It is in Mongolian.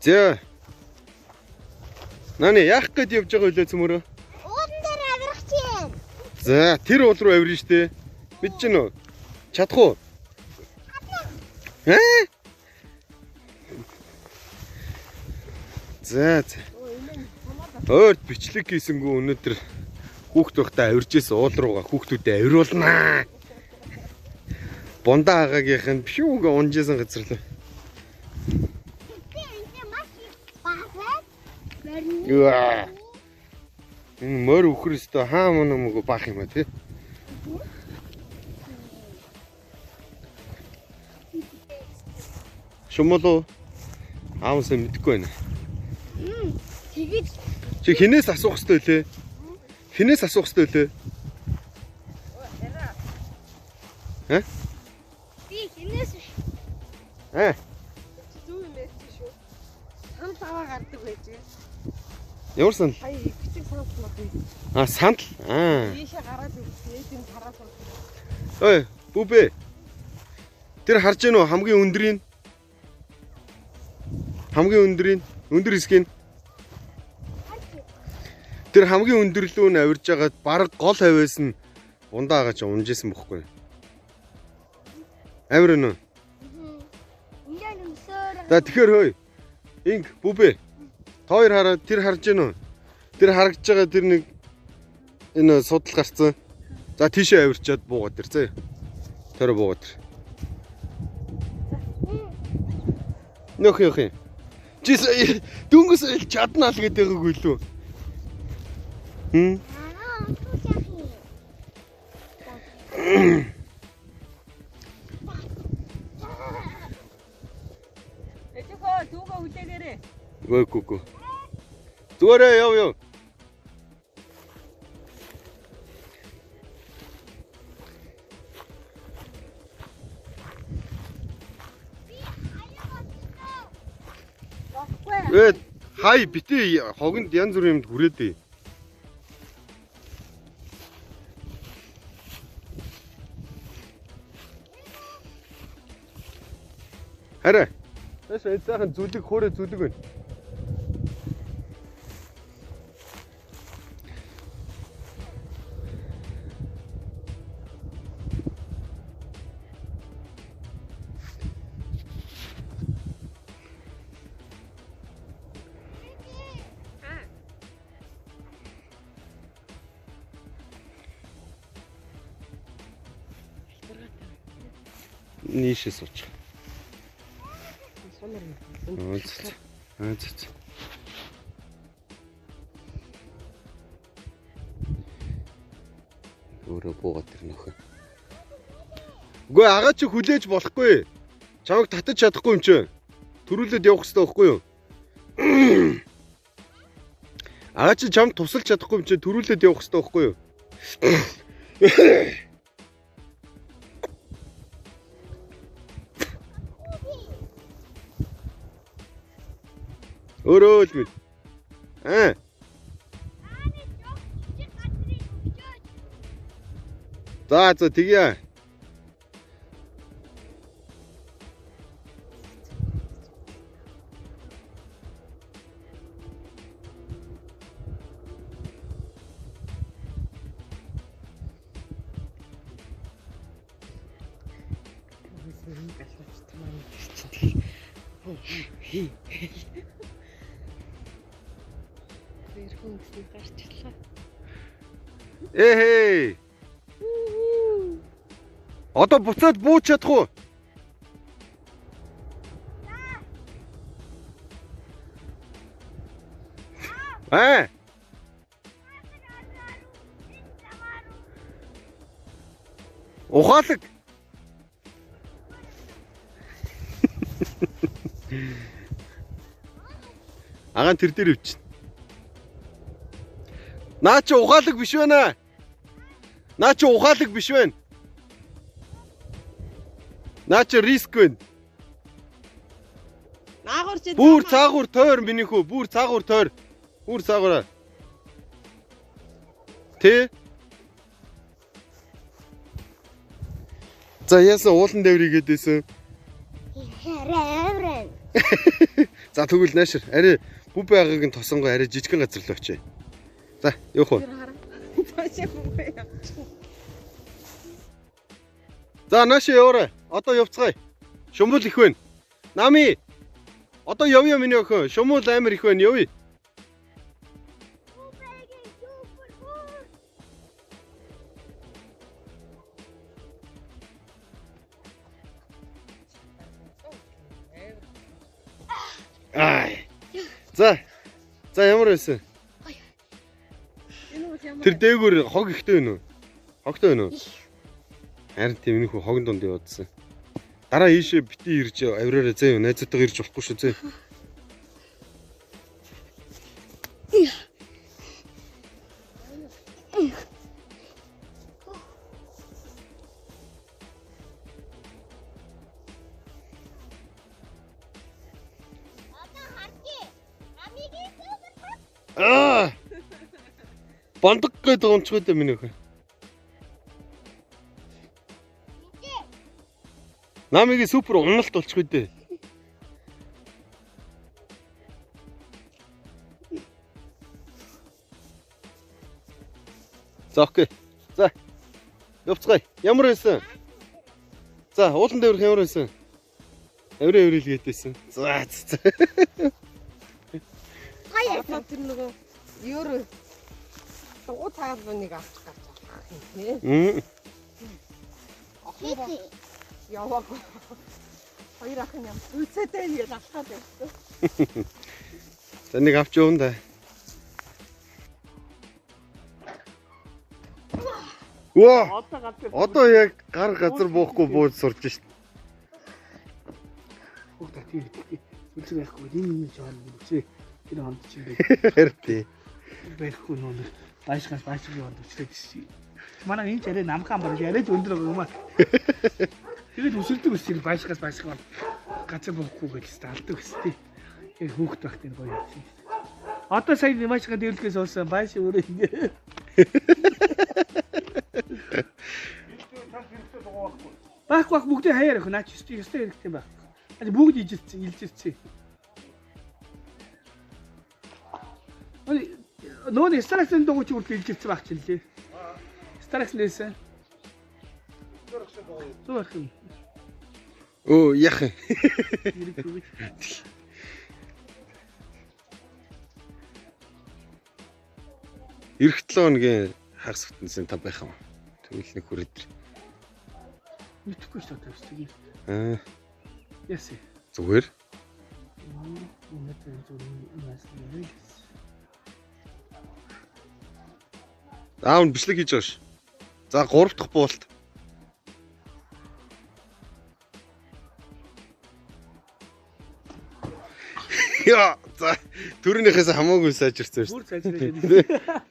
За. Наны яах гээд явж байгаа үлээ цөмөрөө? Уудан дээр авирах чинь. За, тэр уул руу авирна штэ. Бид ч нөө чадах уу? За. Ойрт бичлэг хийсэнгүү өнөөдөр хүүхд байхдаа авиржсэн уул руугаа хүүхдүүдэд авируулнаа. Бондаа агаагийнх нь бишүүгээ унжсэн газар л. Яа. Энэ мөр өхрөстө хаа мөн баах юм аа тий. Шумолоо аавсаа мэдэхгүй байна. Тэгээд Чи хинээс асуух хэрэгтэй лээ? Хинээс асуух хэрэгтэй лээ? би хинээс биш. Зүү юм байсан шүү. Санал аваа гардаг байжээ. Ямар санал? Хай бичиг санал мах. Санал. Ийшээ гараад үзээ. Энд хараад байна. Ой, бүбэ. Тэр харж гэнэ үү хамгийн өндрийн? Хамгийн өндрийн өндөр хэсгийг. Тэр хамгийн өндөрлөө нь авирж байгаад баг гол хавьяас нь ундаа агаач унжсэн бохгүй. Авир нь. Ингээд өмсөөр. За тэгэхээр хөөе. Инг бүбэ. Хоёр хараад тэр харж гэнэ үү? Тэр харагдж байгаа тэр нэг энэ судал гарцсан. За тийшээ авирчаад буугаад тэр зэ. Тэр буугаад тэр. Нөх. Жис дүнгээс ил чаднаа л гэдэг байгаагүй лүү. Эцэгөө дүүгээ үлдээгээрээ. Гү. Зүгээрээ яв. Хай битээ хогонд янз бүрийн юмд хүрээдээ. Хараа. Тэс эцаахан зүлэг хөөрэ зүлэг байна. Нийшээ сууч. Өөрөө буугаад тэр нөхөө. Үгүй агаа чи хүлээж болохгүй. Чамайг татаж чадахгүй юм чи. Төрүүлээд явах хэрэгтэй байхгүй юу? Агаа чи чамд тусалж чадахгүй юм чи төрүүлээд явах хэрэгтэй байхгүй юу? Өөрөө л мэд. За тэгье. Эхэй. Одоо буцаад бууч чадах уу? Ухаалаг. Агаан тэр дээр өвчин. Наа чи ухаалаг биш байна. Наа чи ухаалаг биш байна. Наа чи риск байна. Наагур чи Бүр цаагуур тойр минийхүү, бүр цаагуур тойр. Бүр цаагаараа. Тэ? За яасан уулан дэврийгээд байсан. За тэгвэл наашир арай бүбэ агагийн тосонгоо арай жижигхэн газар л очие. За явах уу. Таашаа бүбэ явчих. За нааши яваарай. Одоо явцгаая. Шумбал их байна. Нами. Одоо явъя миний охин. Шумбал амар их байна. Явъя. Ай. За ямар байсан? Энэ үл ямар. Тэр дээгүүр хог ихтэй байна уу? Хогтой байна уу? Харин тийм энэ хүү хогон донд яваадсан. Дараа ийшээ бити ирж авираараа зөө найзуудтайгаа ирж болохгүй шүү зөө. Аа! Бандаг гэдэг онцгой дээ миний охин. Намигийн супер уналт болчихгүй дээ. За окей. За. Явцгаая. Ямар байсан? За, уулан дээрх ямар байсан? Авираа авирилгээдсэн. За. Одоо тэр нөгөө евро уу цаагааныг авчих гэж байна. Яваа. Хоёр ахын юм. Үцэтэй нэг алхаад байсан. За нэг авч явна да. Ваа! Одоо яг гар газар буухгүй бууж сурч шít. Хөөе тийм. Үлцэг байхгүй. Энэ жаал үлцээ. Тэр хонд чинь Хэртэй. байхгүй нөө. Баашгаас баашгүй хонд үлцээ. Манай энэ чарэ намхан барж яриад өндөр юм аа. Тэгээд өсөлдөг ус чинь баашгаас баашгүй газар буухгүй гэж алдаг өстэй. Яг хөөхт багт энэ гоё юм. Одоо сая баашгаа дэвлэхээс олсон бааш өөрөө ингэ. Баах бүгдээ хаяар ах наач ёстой хэрэгтэй байх. Али бүгд илжирсэн. Али нөө стараксын догооч үрд илжирсэн байх чинь лээ. Старакс нээсэн. Зурх юм. Оо яах. Ирэх 7 хоногийн хагас бүтэнсэн та байх юм. Тэгвэл нэг хүрээд. Мэдхгүй шүү дээ тийм. Аа. Ясэ. Зүгээр. Аав нь бичлэг хийж байгаа ш. За 3 дахь буулт. Яа, за төрөнийхөөс хамаагүй сайжирсан ш. Бүр сайжраад.